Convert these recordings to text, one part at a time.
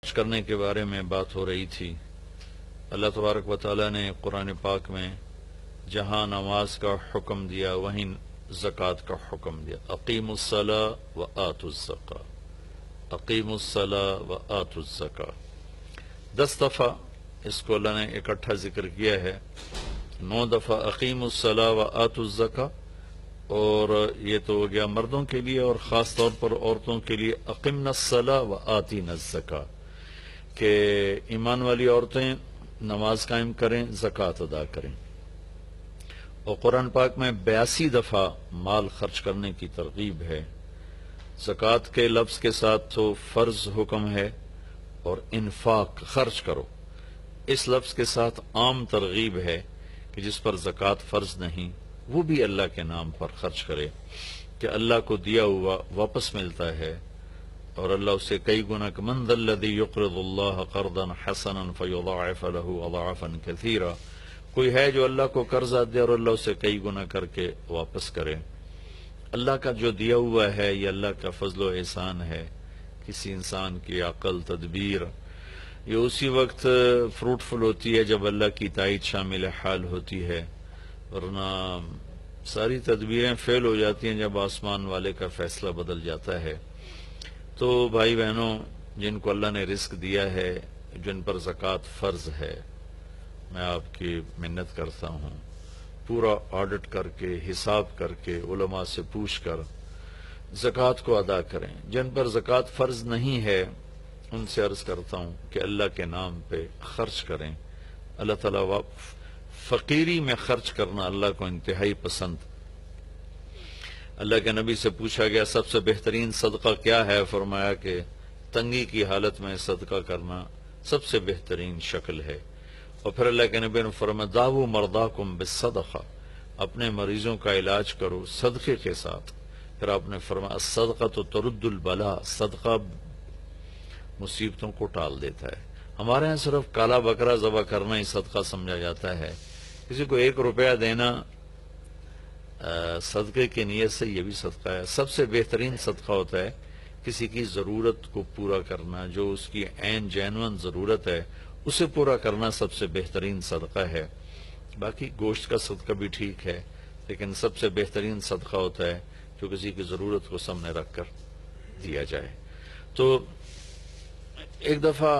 خرچ کرنے کے بارے میں بات ہو رہی تھی۔ اللہ تبارک و تعالیٰ نے قرآن پاک میں جہاں نماز کا حکم دیا وہیں زکوٰۃ کا حکم دیا۔ اقیموا الصلاۃ وآتوا الزکاۃ، اقیموا الصلاۃ وآتوا الزکاۃ، 10 دفعہ اس کو اللہ نے اکٹھا ذکر کیا ہے، 9 دفعہ اقیموا الصلاۃ وآتوا الزکاۃ، اور یہ تو ہو گیا مردوں کے لیے، اور خاص طور پر عورتوں کے لیے اقمنا الصلاۃ وآتینا الزکاۃ، کہ ایمان والی عورتیں نماز قائم کریں، زکوٰۃ ادا کریں۔ اور قرآن پاک میں 82 دفعہ مال خرچ کرنے کی ترغیب ہے۔ زکوٰۃ کے لفظ کے ساتھ تو فرض حکم ہے، اور انفاق خرچ کرو اس لفظ کے ساتھ عام ترغیب ہے کہ جس پر زکوٰۃ فرض نہیں وہ بھی اللہ کے نام پر خرچ کرے، کہ اللہ کو دیا ہوا واپس ملتا ہے، اور اللہ اسے کئی گنا کہ من ذا الذی یقرض اللہ قرضا حسنا فیضاعف له اضعافا کثیرا، کوئی ہے جو اللہ کو قرضہ دے اور اللہ اسے کئی گنا کر کے واپس کرے۔ اللہ کا جو دیا ہوا ہے یہ اللہ کا فضل و احسان ہے۔ کسی انسان کی عقل، تدبیر یہ اسی وقت فروٹفل ہوتی ہے جب اللہ کی تائید شامل حال ہوتی ہے، ورنہ ساری تدبیریں فیل ہو جاتی ہیں جب آسمان والے کا فیصلہ بدل جاتا ہے۔ تو بھائی بہنوں، جن کو اللہ نے رزق دیا ہے، جن پر زکوٰۃ فرض ہے، میں آپ کی منت کرتا ہوں پورا آڈٹ کر کے، حساب کر کے، علماء سے پوچھ کر زکوٰۃ کو ادا کریں۔ جن پر زکوٰۃ فرض نہیں ہے ان سے عرض کرتا ہوں کہ اللہ کے نام پہ خرچ کریں۔ اللہ تعالیٰ فقیری میں خرچ کرنا اللہ کو انتہائی پسند۔ اللہ کے نبی سے پوچھا گیا سب سے بہترین صدقہ کیا ہے؟ فرمایا کہ تنگی کی حالت میں صدقہ کرنا سب سے بہترین شکل ہے۔ اور پھر اللہ کے نبی نے فرمایا داؤ مرداکم بالصدقہ، اپنے مریضوں کا علاج کرو صدقے کے ساتھ۔ پھر آپ نے فرمایا الصدقۃ ترد البلاء، صدقہ مصیبتوں کو ٹال دیتا ہے۔ ہمارے ہاں صرف کالا بکرا ذبح کرنا ہی صدقہ سمجھا جاتا ہے۔ کسی کو 1 روپیہ دینا صدقے کی نیت سے، یہ بھی صدقہ ہے۔ سب سے بہترین صدقہ ہوتا ہے کسی کی ضرورت کو پورا کرنا، جو اس کی عین جینون ضرورت ہے اسے پورا کرنا سب سے بہترین صدقہ ہے۔ باقی گوشت کا صدقہ بھی ٹھیک ہے، لیکن سب سے بہترین صدقہ ہوتا ہے جو کسی کی ضرورت کو سامنے رکھ کر دیا جائے۔ تو ایک دفعہ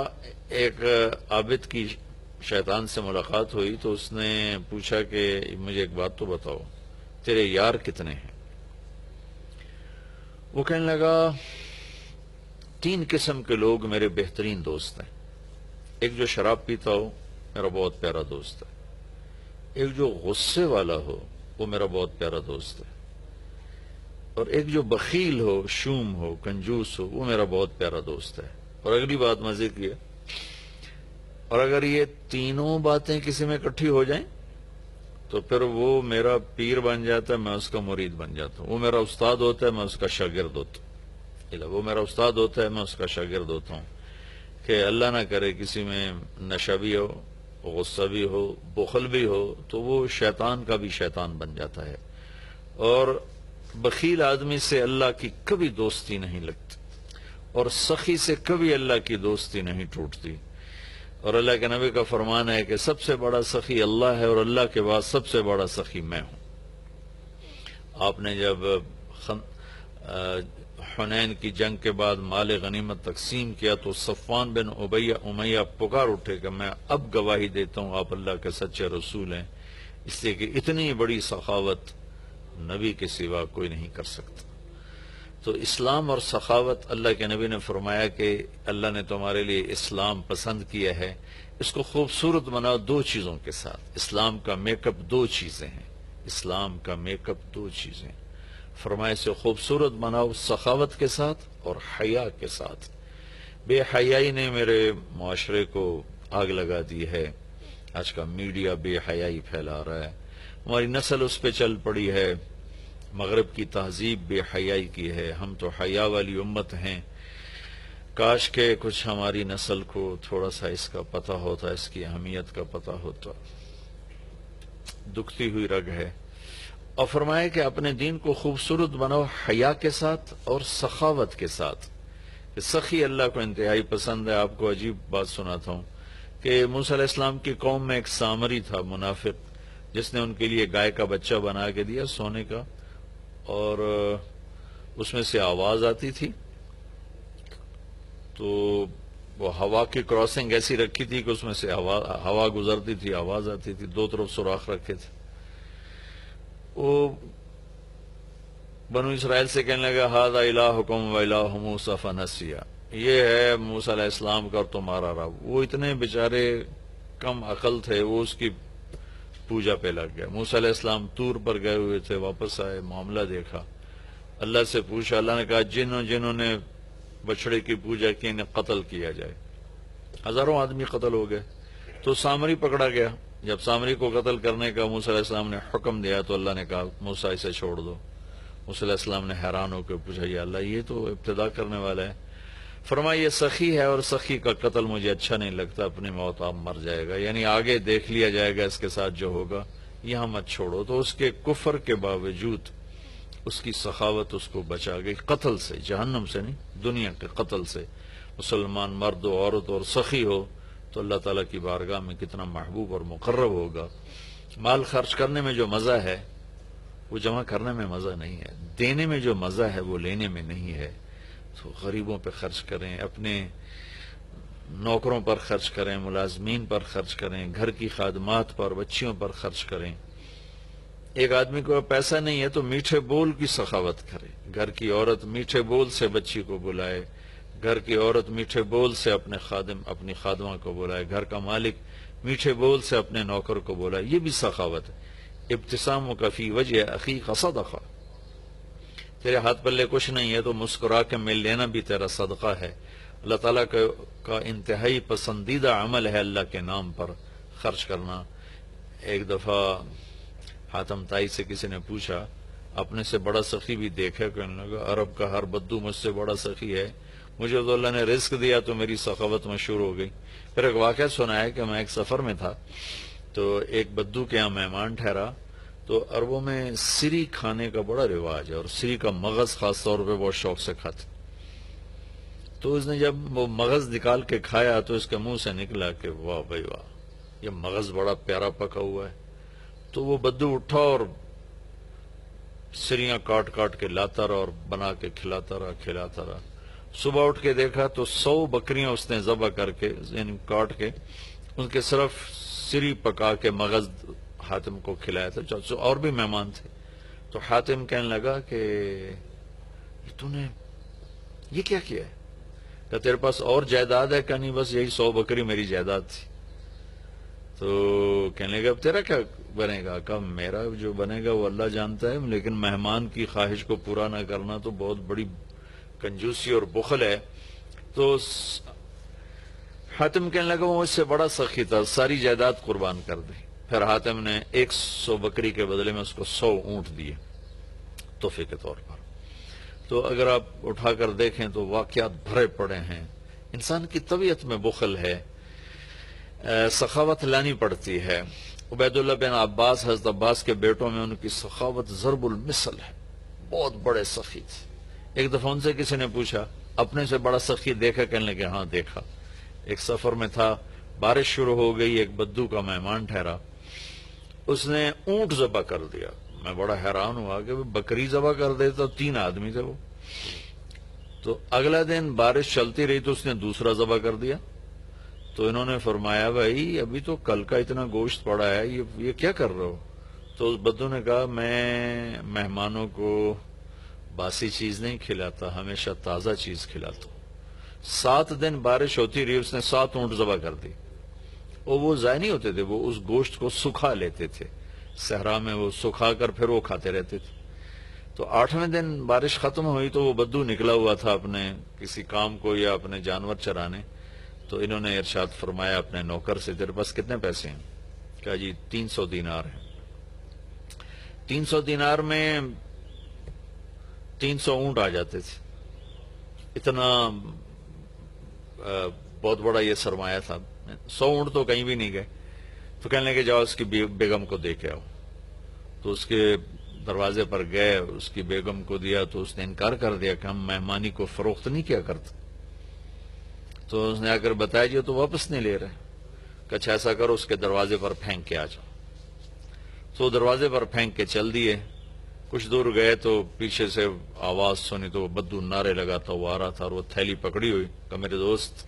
ایک عابد کی شیطان سے ملاقات ہوئی تو اس نے پوچھا کہ مجھے ایک بات تو بتاؤ، تیرے یار کتنے ہیں؟ وہ کہنے لگا 3 قسم کے لوگ میرے بہترین دوست ہیں۔ ایک جو شراب پیتا ہو میرا بہت پیارا دوست ہے، ایک جو غصے والا ہو وہ میرا بہت پیارا دوست ہے، اور ایک جو بخیل ہو، شوم ہو، کنجوس ہو، وہ میرا بہت پیارا دوست ہے۔ اور اگلی بات مزے کی ہے، اور اگر یہ تینوں باتیں کسی میں اکٹھی ہو جائیں تو پھر وہ میرا پیر بن جاتا ہے، میں اس کا مرید بن جاتا ہوں۔ وہ میرا استاد ہوتا ہے، میں اس کا شاگرد ہوتا ہوں۔ وہ میرا استاد ہوتا ہے، میں اس کا شاگرد ہوتا ہوں۔ کہ اللہ نہ کرے کسی میں نشہ بھی ہو، غصہ بھی ہو، بخل بھی ہو، تو وہ شیطان کا بھی شیطان بن جاتا ہے۔ اور بخیل آدمی سے اللہ کی کبھی دوستی نہیں لگتی، اور سخی سے کبھی اللہ کی دوستی نہیں ٹوٹتی۔ اور اللہ کے نبی کا فرمان ہے کہ سب سے بڑا سخی اللہ ہے، اور اللہ کے بعد سب سے بڑا سخی میں ہوں۔ آپ نے جب حنین کی جنگ کے بعد مال غنیمت تقسیم کیا تو صفوان بن امیہ پکار اٹھے کہ میں اب گواہی دیتا ہوں آپ اللہ کے سچے رسول ہیں، اس لیے کہ اتنی بڑی سخاوت نبی کے سوا کوئی نہیں کر سکتا۔ تو اسلام اور سخاوت، اللہ کے نبی نے فرمایا کہ اللہ نے تمہارے لیے اسلام پسند کیا ہے، اس کو خوبصورت بناؤ 2 چیزوں کے ساتھ۔ اسلام کا میک اپ 2 چیزیں ہیں، اسلام کا میک اپ 2 چیزیں، فرمایا سے خوبصورت بناؤ سخاوت کے ساتھ اور حیا کے ساتھ۔ بے حیائی نے میرے معاشرے کو آگ لگا دی ہے، آج کا میڈیا بے حیائی پھیلا رہا ہے، ہماری نسل اس پہ چل پڑی ہے، مغرب کی تہذیب بے حیائی کی ہے۔ ہم تو حیا والی امت ہیں، کاش کہ کچھ ہماری نسل کو تھوڑا سا اس کا پتہ ہوتا، اس کی اہمیت کا پتہ ہوتا۔ دکھتی ہوئی رگ ہے۔ اور فرمایا کہ اپنے دین کو خوبصورت بناؤ حیا کے ساتھ اور سخاوت کے ساتھ، کہ سخی اللہ کو انتہائی پسند ہے۔ آپ کو عجیب بات سناتا ہوں کہ موسیٰ علیہ السلام کی قوم میں ایک سامری تھا منافق، جس نے ان کے لیے گائے کا بچہ بنا کے دیا سونے کا، اور اس میں سے آواز آتی تھی، تو وہ ہوا کی کراسنگ ایسی رکھی تھی کہ اس میں سے ہوا گزرتی تھی، آواز آتی تھی، دو طرف سوراخ رکھے تھے۔ وہ بنو اسرائیل سے کہنے لگا ھذا الہکم و الہ موسیٰ فنسیٰ، یہ ہے موسیٰ علیہ السلام کا اور تمہارا رب۔ وہ اتنے بیچارے کم عقل تھے، وہ اس کی پوجا پہ لگ گئے۔ موسیٰ علیہ السلام طور پر گئے ہوئے تھے، واپس آئے، معاملہ دیکھا، اللہ سے پوچھا، اللہ نے کہا جنہوں نے بچڑے کی پوجا کی انہیں قتل کیا جائے۔ ہزاروں آدمی قتل ہو گئے، تو سامری پکڑا گیا۔ جب سامری کو قتل کرنے کا موسیٰ علیہ السلام نے حکم دیا تو اللہ نے کہا موسیٰ اسے چھوڑ دو۔ موسیٰ علیہ السلام نے حیران ہو کے پوچھا یا اللہ یہ تو ابتدا کرنے والا ہے۔ فرمایا یہ سخی ہے اور سخی کا قتل مجھے اچھا نہیں لگتا، اپنی موت آپ مر جائے گا، یعنی آگے دیکھ لیا جائے گا اس کے ساتھ جو ہوگا، یہاں مت چھوڑو۔ تو اس کے کفر کے باوجود اس کی سخاوت اس کو بچا گئی قتل سے، جہنم سے نہیں، دنیا کے قتل سے۔ مسلمان مرد و عورت اور سخی ہو تو اللہ تعالیٰ کی بارگاہ میں کتنا محبوب اور مقرب ہوگا۔ مال خرچ کرنے میں جو مزہ ہے وہ جمع کرنے میں مزہ نہیں ہے، دینے میں جو مزہ ہے وہ لینے میں نہیں ہے۔ تو غریبوں پہ خرچ کریں، اپنے نوکروں پر خرچ کریں، ملازمین پر خرچ کریں، گھر کی خادمات پر، بچیوں پر خرچ کریں۔ ایک آدمی کو پیسہ نہیں ہے تو میٹھے بول کی سخاوت کرے، گھر کی عورت میٹھے بول سے بچی کو بلائے، گھر کی عورت میٹھے بول سے اپنی خادمہ کو بلائے، گھر کا مالک میٹھے بول سے اپنے نوکر کو بلائے، یہ بھی سخاوت ہے۔ ابتسامک فی وجہ اخیک صدقہ، تیرے ہاتھ پلے کچھ نہیں ہے تو مسکرا کے مل لینا بھی تیرا صدقہ ہے۔ اللہ تعالیٰ کا انتہائی پسندیدہ عمل ہے اللہ کے نام پر خرچ کرنا۔ ایک دفعہ حاتم طائی سے کسی نے پوچھا اپنے سے بڑا سخی بھی دیکھا؟ کہنے لگا عرب کا ہر بدو مجھ سے بڑا سخی ہے، مجھے تو اللہ نے رزق دیا تو میری سخاوت مشہور ہو گئی۔ پھر ایک واقعہ سنا ہے کہ میں ایک سفر میں تھا تو ایک بدو کے یہاں مہمان ٹھہرا، تو عربوں میں سری کھانے کا بڑا رواج ہے اور سری کا مغز خاص طور پہ بہت شوق سے کھاتے۔ تو اس نے جب وہ مغز نکال کے کھایا تو اس کے منہ سے نکلا کہ واہ بھائی واہ، یہ مغز بڑا پیارا پکا ہوا ہے۔ تو وہ بدو اٹھا اور سریاں کاٹ کاٹ کے لاتا رہا اور بنا کے کھلاتا رہا۔ صبح اٹھ کے دیکھا تو 100 بکریاں اس نے ذبح کر کے یعنی کاٹ کے ان کے صرف سری پکا کے مغز حاتم کو کھلایا تھا، اور بھی مہمان تھے۔ تو حاتم کہنے لگا کہ تو نے یہ کیا ہے؟ کہ تیرے پاس اور جائیداد ہے؟ کہ نہیں بس یہی 100 بکری میری جائیداد تھی۔ تو کہنے لگا اب تیرا کیا بنے گا؟ کہ میرا جو بنے گا وہ اللہ جانتا ہے، لیکن مہمان کی خواہش کو پورا نہ کرنا تو بہت بڑی کنجوسی اور بخل ہے۔ تو حاتم کہنے لگا وہ مجھ سے بڑا سخی تھا، ساری جائیداد قربان کر دی۔ پھر حاتم نے 100 بکری کے بدلے میں اس کو 100 اونٹ دیے تحفے کے طور پر۔ تو اگر آپ اٹھا کر دیکھیں تو واقعات بھرے پڑے ہیں۔ انسان کی طبیعت میں بخل ہے، سخاوت لانی پڑتی ہے۔ عبید اللہ بن عباس، حضرت عباس کے بیٹوں میں ان کی سخاوت ضرب المثل ہے، بہت بڑے سخی تھے۔ ایک دفعہ ان سے کسی نے پوچھا اپنے سے بڑا سخی دیکھا؟ کہنے لگے ہاں دیکھا۔ ایک سفر میں تھا، بارش شروع ہو گئی، ایک بدو کا مہمان ٹھہرا، اس نے اونٹ ذبح کر دیا۔ میں بڑا حیران ہوا کہ بکری ذبح کر دیتا، 3 آدمی تھے وہ۔ تو اگلا دن بارش چلتی رہی تو اس نے دوسرا ذبح کر دیا۔ تو انہوں نے فرمایا بھائی ابھی تو کل کا اتنا گوشت پڑا ہے، یہ کیا کر رہے ہو؟ تو اس بدو نے کہا میں مہمانوں کو باسی چیز نہیں کھلاتا، ہمیشہ تازہ چیز کھلاتا ہوں۔ 7 دن بارش ہوتی رہی، اس نے 7 اونٹ ذبح کر دی، اور وہ ضائع نہیں ہوتے تھے، وہ اس گوشت کو سکھا لیتے تھے صحرا میں، وہ سکھا کر پھر وہ کھاتے رہتے تھے۔ تو 8ویں دن بارش ختم ہوئی تو وہ بدو نکلا ہوا تھا اپنے کسی کام کو یا اپنے جانور چرانے۔ تو انہوں نے ارشاد فرمایا اپنے نوکر سے تیرے پاس کتنے پیسے ہیں؟ کہا جی 300 دینار ہیں۔ 300 دینار میں 300 اونٹ آ جاتے تھے، اتنا بہت بڑا یہ سرمایہ تھا۔ 100 اونٹ تو کہیں بھی نہیں گئے۔ تو کہنے لگے جاؤ اس کی بیگم کو دے کے آؤ۔ تو اس کے دروازے پر گئے، اس کی بیگم کو دیا تو اس نے انکار کر دیا کہ ہم مہمانی کو فروخت نہیں کیا کرتے۔ تو اس نے آ کر بتایا جی تو واپس نہیں لے رہے. کہ اچھا ایسا کرو اس کے دروازے پر پھینک کے آ جاؤ. تو دروازے پر پھینک کے چل دیے. کچھ دور گئے تو پیچھے سے آواز سنی تو وہ بدو نعرے لگاتا وہ آ رہا تھا اور وہ تھیلی پکڑی ہوئی. کہ میرے دوست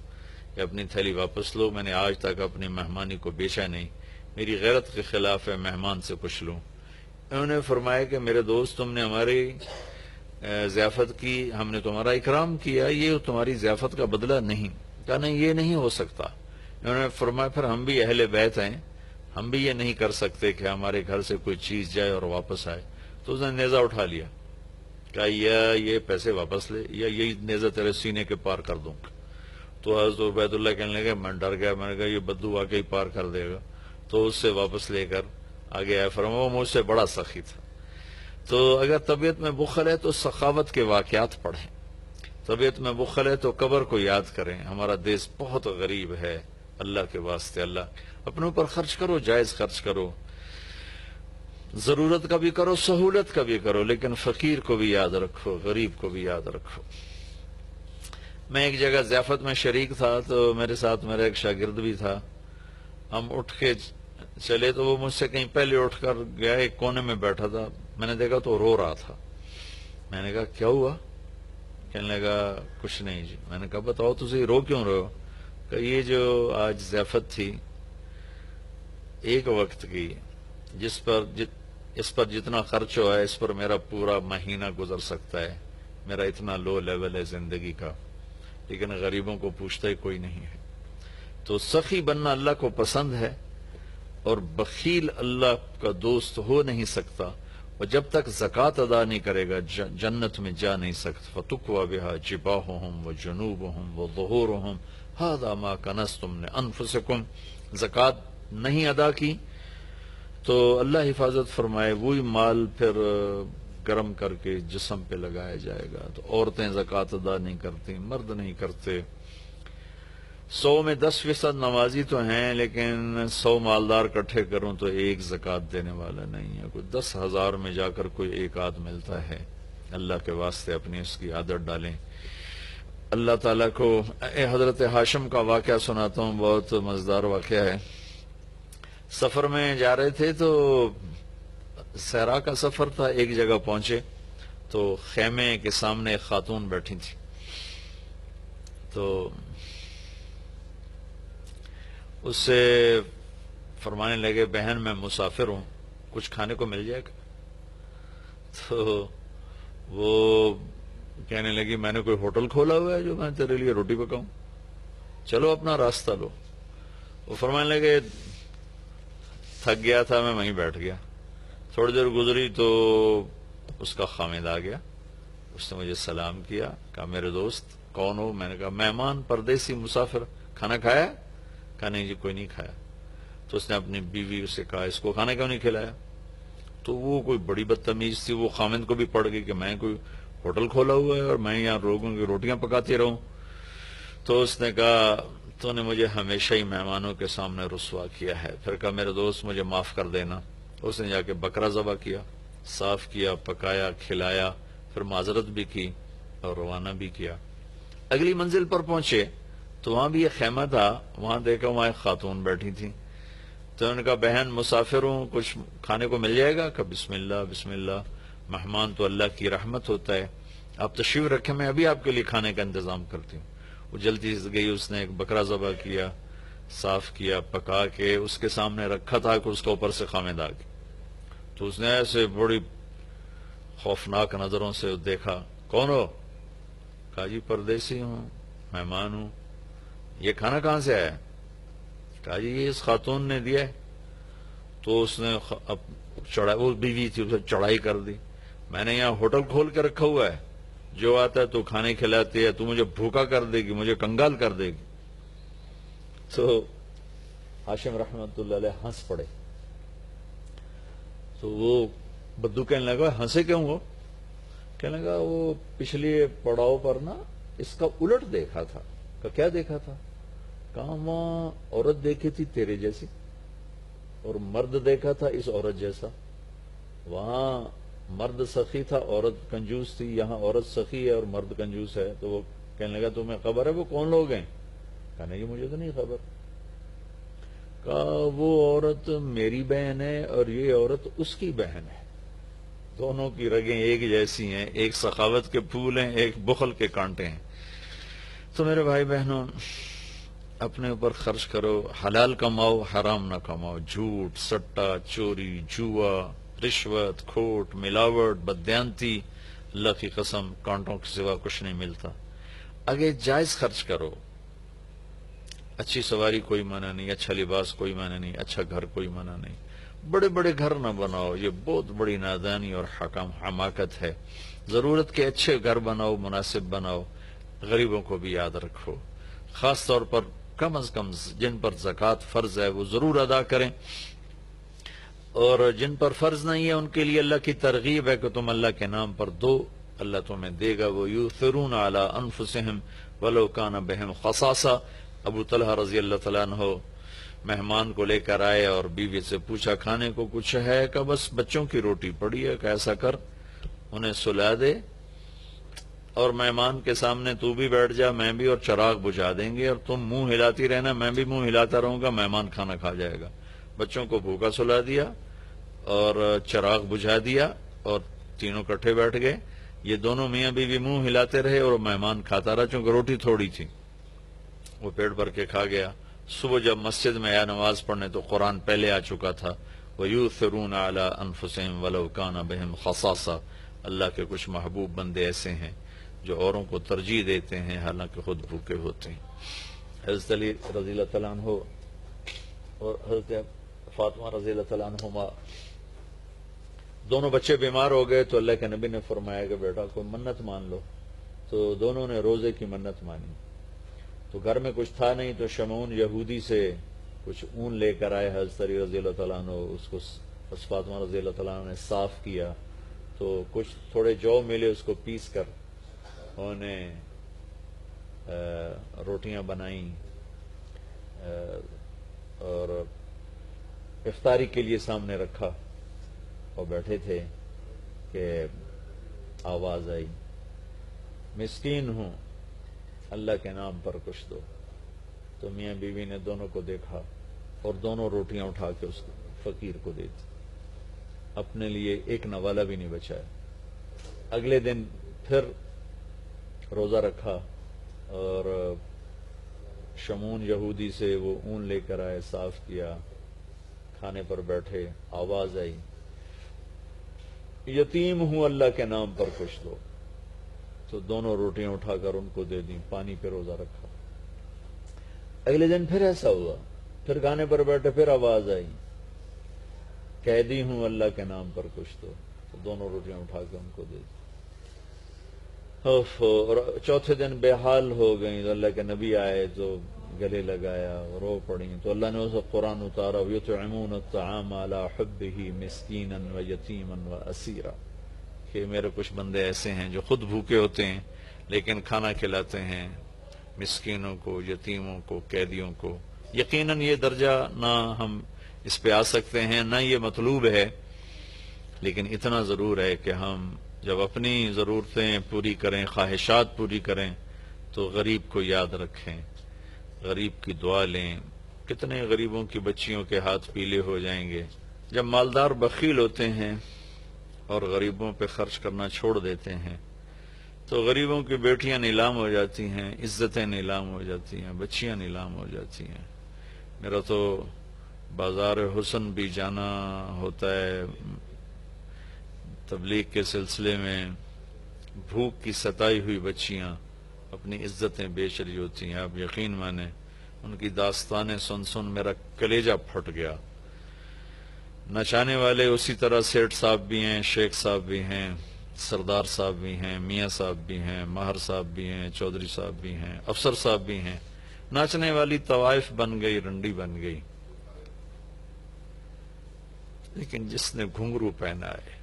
کہ اپنی تھیلی واپس لو، میں نے آج تک اپنی مہمانی کو بیچا نہیں، میری غیرت کے خلاف ہے مہمان سے کچھ لوں. انہوں نے فرمایا کہ میرے دوست تم نے ہماری ضیافت کی، ہم نے تمہارا اکرام کیا، یہ تمہاری ضیافت کا بدلہ نہیں. کہا نہیں یہ نہیں ہو سکتا. انہوں نے فرمایا پھر ہم بھی اہل بیت ہیں، ہم بھی یہ نہیں کر سکتے کہ ہمارے گھر سے کوئی چیز جائے اور واپس آئے. تو اس نے نیزہ اٹھا لیا. کہا یا یہ پیسے واپس لے یا یہی نیزہ تیرے سینے کے پار کر دوں. تو حضرت عبید اللہ کہنے لگے میں ڈر گیا، میں نے کہا یہ بدو واقعی پار کر دے گا. تو اس سے واپس لے کر آگے آئے. فرمایا وہ مجھ سے بڑا سخی تھا. تو اگر طبیعت میں بخل ہے تو سخاوت کے واقعات پڑھیں، طبیعت میں بخل ہے تو قبر کو یاد کریں. ہمارا دیش بہت غریب ہے، اللہ کے واسطے اللہ اپنے اوپر خرچ کرو، جائز خرچ کرو، ضرورت کا بھی کرو، سہولت کا بھی کرو، لیکن فقیر کو بھی یاد رکھو، غریب کو بھی یاد رکھو. میں ایک جگہ ضیافت میں شریک تھا تو میرے ساتھ میرا ایک شاگرد بھی تھا. ہم اٹھ کے چلے تو وہ مجھ سے کہیں پہلے اٹھ کر گیا، ایک کونے میں بیٹھا تھا. میں نے دیکھا تو رو رہا تھا. میں نے کہا کیا ہوا؟ کہنے لگا کچھ نہیں جی. میں نے کہا بتاؤ تجھے رو کیوں رہے ہو؟ کہ یہ جو آج ضیافت تھی ایک وقت کی، اس پر جتنا خرچ ہوا ہے اس پر میرا پورا مہینہ گزر سکتا ہے، میرا اتنا لو لیول ہے زندگی کا، لیکن غریبوں کو پوچھتا ہی کوئی نہیں ہے. تو سخی بننا اللہ کو پسند ہے اور بخیل اللہ کا دوست ہو نہیں سکتا، اور جب تک زکوٰۃ ادا نہیں کرے گا جنت میں جا نہیں سکتا. فَتُقْوَى بِهَا جِبَاهُهُمْ وَجُنُوبُهُمْ وَظُهُورُهُمْ هَذَا مَا كَنَزْتُمْ لِأَنفُسِكُمْ. زکوٰۃ نہیں ادا کی تو اللہ حفاظت فرمائے وہی مال پھر گرم کر کے جسم پہ لگایا جائے گا. تو عورتیں زکوٰۃ ادا نہیں کرتی، مرد نہیں کرتے. 100 میں 10% نمازی تو ہیں، لیکن 100 مالدار اکٹھے کروں تو ایک زکوٰۃ دینے والا نہیں ہے. کوئی 10,000 میں جا کر کوئی ایک آدھ ملتا ہے. اللہ کے واسطے اپنی اس کی عادت ڈالیں. اللہ تعالیٰ کو حضرت ہاشم کا واقعہ سناتا ہوں، بہت مزیدار واقعہ ہے. سفر میں جا رہے تھے تو صحرا کا سفر تھا. ایک جگہ پہنچے تو خیمے کے سامنے ایک خاتون بیٹھی تھی. تو اس سے فرمانے لگے بہن میں مسافر ہوں، کچھ کھانے کو مل جائے گا؟ تو وہ کہنے لگی میں نے کوئی ہوٹل کھولا ہوا ہے جو میں تیرے لیے روٹی پکاؤں، چلو اپنا راستہ لو. وہ فرمانے لگے تھک گیا تھا میں وہیں بیٹھ گیا. تھوڑی دیر گزری تو اس کا خامد آ گیا. اس نے مجھے سلام کیا، کہا میرے دوست کون ہو؟ میں نے کہا مہمان، پردیسی، مسافر. کھانا کھایا؟ کہا نہیں جی کوئی نہیں کھایا. تو اس نے اپنی بیوی سے کہا اس کو کھانا کیوں نہیں کھلایا؟ تو وہ کوئی بڑی بدتمیز تھی، وہ خامد کو بھی پڑ گئی کہ میں کوئی ہوٹل کھولا ہوا ہے اور میں یہاں لوگوں کی روٹیاں پکاتی رہوں. تو اس نے کہا تو نے مجھے ہمیشہ ہی مہمانوں کے سامنے رسوا کیا ہے. پھر کہا میرے دوست مجھے معاف کر دینا. اس نے جا کے بکرا ذبح کیا، صاف کیا، پکایا، کھلایا، پھر معذرت بھی کی اور روانہ بھی کیا. اگلی منزل پر پہنچے تو وہاں بھی ایک خیمہ تھا. وہاں دیکھا وہاں ایک خاتون بیٹھی تھی. تو انہوں نے کہا بہن مسافر ہوں، کچھ کھانے کو مل جائے گا؟ کہ بسم اللہ بسم اللہ، مہمان تو اللہ کی رحمت ہوتا ہے، آپ تشریف رکھیں میں ابھی آپ کے لیے کھانے کا انتظام کرتی ہوں. وہ جلدی سے گئی، اس نے ایک بکرا ذبح کیا، صاف کیا، پکا کے اس کے سامنے رکھا تھا کہ اس کے اوپر سے خامد آ گئی. تو اس نے ایسے بڑی خوفناک نظروں سے دیکھا. کون ہو؟ کہا جی پردیسی ہوں، مہمان ہوں. یہ کھانا کہاں سے آیا؟ کہا جی یہ اس خاتون نے دیا ہے. تو اس نے وہ بیوی تھی، اسے چڑھائی کر دی. میں نے یہاں ہوٹل کھول کے رکھا ہوا ہے، جو آتا ہے تو کھانے کھلاتی ہے، تو مجھے بھوکا کر دے گی، مجھے کنگال کر دے گی. تو ہاشم رحمت اللہ علیہ ہنس پڑے. تو وہ بدو کہنے لگا ہنسے کیوں ہو؟ کہنے لگا وہ پچھلی پڑاؤ پر نا اس کا الٹ دیکھا تھا. کہ کیا دیکھا تھا؟ کہاں وہاں عورت دیکھی تھی تیرے جیسی اور مرد دیکھا تھا اس عورت جیسا. وہاں مرد سخی تھا، عورت کنجوس تھی. یہاں عورت سخی ہے اور مرد کنجوس ہے. تو وہ کہنے لگا تمہیں خبر ہے وہ کون لوگ ہیں؟ کہا نہیں مجھے تو نہیں خبر. کہا وہ عورت میری بہن ہے اور یہ عورت اس کی بہن ہے, دونوں کی رگیں ایک جیسی ہیں, ایک سخاوت کے پھول ہیں, ایک بخل کے کانٹے ہیں. تو میرے بھائی بہنوں, اپنے اوپر خرچ کرو, حلال کماؤ, حرام نہ کماؤ. جھوٹ, سٹا, چوری, جوا, رشوت, کھوٹ, ملاوٹ, بددیانتی, اللہ کی قسم کانٹوں کے سوا کچھ نہیں ملتا. آگے جائز خرچ کرو, اچھی سواری کوئی منع نہیں, اچھا لباس کوئی منع نہیں, اچھا گھر کوئی منع نہیں. بڑے بڑے گھر نہ بناؤ, یہ بہت بڑی نادانی اور حماقت ہے. ضرورت کے اچھے گھر بناؤ, مناسب بناؤ. غریبوں کو بھی یاد رکھو, خاص طور پر کم از کم جن پر زکوٰۃ فرض ہے وہ ضرور ادا کریں, اور جن پر فرض نہیں ہے ان کے لیے اللہ کی ترغیب ہے کہ تم اللہ کے نام پر دو, اللہ تمہیں دے گا. وَيُؤْثِرُونَ عَلَىٰ أَنفُسِهِمْ وَلَوْ كَانَ بِهِمْ خَصَاصَةٌ. ابو طلحہ رضی اللہ تعالیٰ عنہ مہمان کو لے کر آئے اور بیوی سے پوچھا کھانے کو کچھ ہے؟ کہ بس بچوں کی روٹی پڑی ہے. کہ ایسا کر انہیں سلا دے اور مہمان کے سامنے تو بھی بیٹھ جا, میں بھی, اور چراغ بجھا دیں گے, اور تم منہ ہلاتی رہنا, میں بھی منہ ہلاتا رہوں گا, مہمان کھانا کھا جائے گا. بچوں کو بھوکا سلا دیا اور چراغ بجھا دیا اور تینوں کٹھے بیٹھ گئے. یہ دونوں میاں بیوی منہ ہلاتے رہے اور مہمان کھاتا رہا, چونکہ روٹی تھوڑی تھی, وہ پیٹ بھر کے کھا گیا. صبح جب مسجد میں آیا نماز پڑھنے تو قرآن پہلے آ چکا تھا, وَيُؤْثِرُونَ عَلَىٰ أَنفُسِهِمْ وَلَوْ كَانَ بِهِمْ خَصَاصَةٌ. اللہ کے کچھ محبوب بندے ایسے ہیں جو اوروں کو ترجیح دیتے ہیں حالانکہ خود بھوکے ہوتے ہیں. حضرت علی رضی اللہ تعالیٰ عنہ اور حضرت فاطمہ رضی اللہ تعالیٰ عنہما دونوں بچے بیمار ہو گئے تو اللہ کے نبی نے فرمایا کہ بیٹا کوئی منت مان لو. تو دونوں نے روزے کی منت مانی. تو گھر میں کچھ تھا نہیں تو شمعون یہودی سے کچھ اون لے کر آئے حضرت علی رضی اللہ تعالیٰ عنہ, اس کو فاطمہ رضی اللہ تعالیٰ عنہ نے صاف کیا, تو کچھ تھوڑے جو ملے اس کو پیس کر انہیں روٹیاں بنائیں اور افطاری کے لیے سامنے رکھا, اور بیٹھے تھے کہ آواز آئی, مسکین ہوں اللہ کے نام پر کچھ دو. تو میاں بیوی نے دونوں کو دیکھا اور دونوں روٹیاں اٹھا کے اس فقیر کو دے دی, اپنے لیے ایک نوالا بھی نہیں بچایا. اگلے دن پھر روزہ رکھا اور شمعون یہودی سے وہ اون لے کر آئے, صاف کیا, کھانے پر بیٹھے, آواز آئی یتیم ہوں اللہ کے نام پر کچھ دو. تو دونوں روٹیاں اٹھا کر ان کو دے دیں, پانی پہ روزہ رکھا. اگلے دن پھر ایسا ہوا, پھر کھانے پر بیٹھے, پھر آواز آئی قیدی ہوں اللہ کے نام پر کچھ دو. تو دونوں روٹیاں اٹھا کے ان کو دے دی. اور چوتھے دن بے حال ہو گئی تو اللہ کے نبی آئے تو گلے لگایا, رو پڑی. تو اللہ نے اسے قرآن اتارا, وَيُطْعِمُونَ الطَّعَامَ عَلَىٰ حُبِّهِ مِسْكِينًا وَيَتِيمًا وَأَسِيرًا. کہ میرے کچھ بندے ایسے ہیں جو خود بھوکے ہوتے ہیں لیکن کھانا کھلاتے ہیں مسکینوں کو, یتیموں کو, قیدیوں کو. یقیناً یہ درجہ نہ ہم اس پہ آ سکتے ہیں, نہ یہ مطلوب ہے, لیکن اتنا ضرور ہے کہ ہم جب اپنی ضرورتیں پوری کریں, خواہشات پوری کریں, تو غریب کو یاد رکھیں, غریب کی دعا لیں. کتنے غریبوں کی بچیوں کے ہاتھ پیلے ہو جائیں گے. جب مالدار بخیل ہوتے ہیں اور غریبوں پہ خرچ کرنا چھوڑ دیتے ہیں تو غریبوں کی بیٹیاں نیلام ہو جاتی ہیں, عزتیں نیلام ہو جاتی ہیں, بچیاں نیلام ہو جاتی ہیں. میرا تو بازار حسن بھی جانا ہوتا ہے تبلیغ کے سلسلے میں. بھوک کی ستائی ہوئی بچیاں اپنی عزتیں بیچ رہی ہوتی ہیں. آپ یقین مانیں ان کی داستانیں سن سن میرا کلیجہ پھٹ گیا. نچانے والے اسی طرح سیٹھ صاحب بھی ہیں, شیخ صاحب بھی ہیں, سردار صاحب بھی ہیں, میاں صاحب بھی ہیں, ماہر صاحب بھی ہیں, چودھری صاحب بھی ہیں, افسر صاحب بھی ہیں. ناچنے والی طوائف بن گئی, رنڈی بن گئی. لیکن جس نے گھنگرو پہنا ہے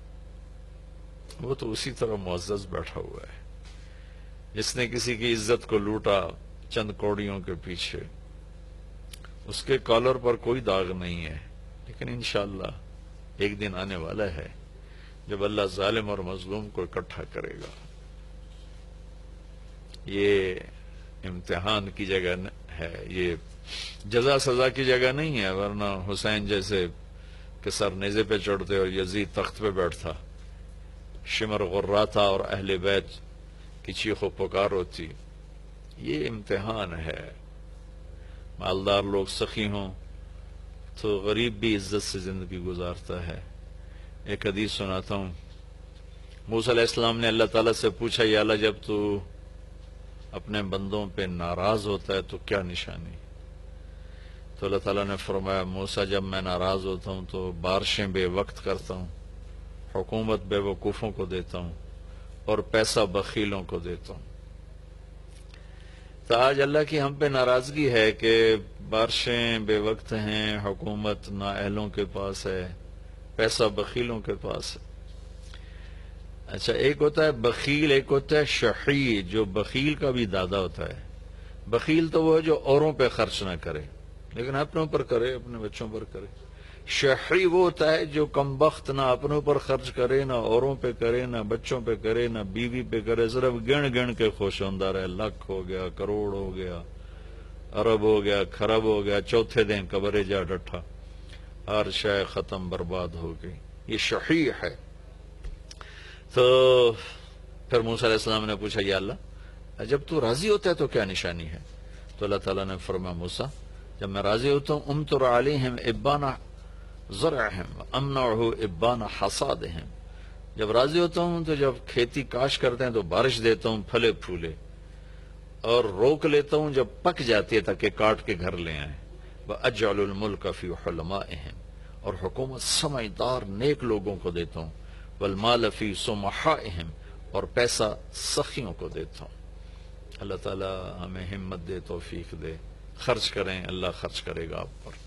وہ تو اسی طرح معزز بیٹھا ہوا ہے. جس نے کسی کی عزت کو لوٹا چند کوڑیوں کے پیچھے, اس کے کالر پر کوئی داغ نہیں ہے. لیکن انشاءاللہ ایک دن آنے والا ہے جب اللہ ظالم اور مظلوم کو اکٹھا کرے گا. یہ امتحان کی جگہ ہے، یہ جزا سزا کی جگہ نہیں ہے، ورنہ حسین جیسے کہ سر نیزے پہ چڑھتے اور یزید تخت پہ بیٹھتا، شمر غرہ تھا اور اہل بیت کی چیخ و پکار ہوتی۔ یہ امتحان ہے، مالدار لوگ سخی ہوں تو غریب بھی عزت سے زندگی گزارتا ہے۔ ایک حدیث سناتا ہوں، موسیٰ علیہ السلام نے اللہ تعالیٰ سے پوچھا، یا اللہ جب تو اپنے بندوں پہ ناراض ہوتا ہے تو کیا نشانی؟ تو اللہ تعالیٰ نے فرمایا، موسیٰ جب میں ناراض ہوتا ہوں تو بارشیں بے وقت کرتا ہوں، حکومت بے وقوفوں کو دیتا ہوں اور پیسہ بخیلوں کو دیتا ہوں۔ تو آج اللہ کی ہم پہ ناراضگی ہے کہ بارشیں بے وقت ہیں، حکومت نااہلوں کے پاس ہے، پیسہ بخیلوں کے پاس ہے۔ اچھا، ایک ہوتا ہے بخیل، ایک ہوتا ہے شحیح، جو بخیل کا بھی دادا ہوتا ہے۔ بخیل تو وہ ہے جو اوروں پہ خرچ نہ کرے لیکن اپنوں پر کرے، اپنے بچوں پر کرے۔ شحیح وہ ہوتا ہے جو کم بخت، نہ اپنوں پر خرچ کرے، نہ اوروں پہ کرے، نہ بچوں پہ کرے، نہ بیوی پہ کرے، صرف گن گن کے خوش ہوتا رہے، لاکھ ہو گیا، کروڑ ہو گیا، ارب ہو گیا، خرب ہو گیا، چوتھے دن قبرے جا ڈٹھا، ہر شے ختم برباد ہو گئی۔ یہ شحیح ہے۔ تو پھر موسیٰ علیہ السلام نے پوچھا، یا اللہ جب تو راضی ہوتا ہے تو کیا نشانی ہے؟ تو اللہ تعالیٰ نے فرمایا، موسیٰ جب میں راضی ہوتا ہوں، امطر علیہم ابان زرعہم امنعہ ابان حصادہم، جب راضی ہوتا ہوں تو جب کھیتی کاش کرتے ہیں تو بارش دیتا ہوں پھلے پھولے، اور روک لیتا ہوں جب پک جاتی ہے تاکہ کاٹ کے گھر لے آئیں۔ وَأَجْعَلُ الْمُلْكَ فِي حُلَمَائِهِمْ، اور حکومت سمجھدار نیک لوگوں کو دیتا ہوں، وَالْمَالَ فِي سُمَحَائِهِمْ، اور پیسہ سخیوں کو دیتا ہوں۔ اللہ تعالی ہمیں ہمت دے، توفیق دے، خرچ کریں، اللہ خرچ کرے گا آپ پر۔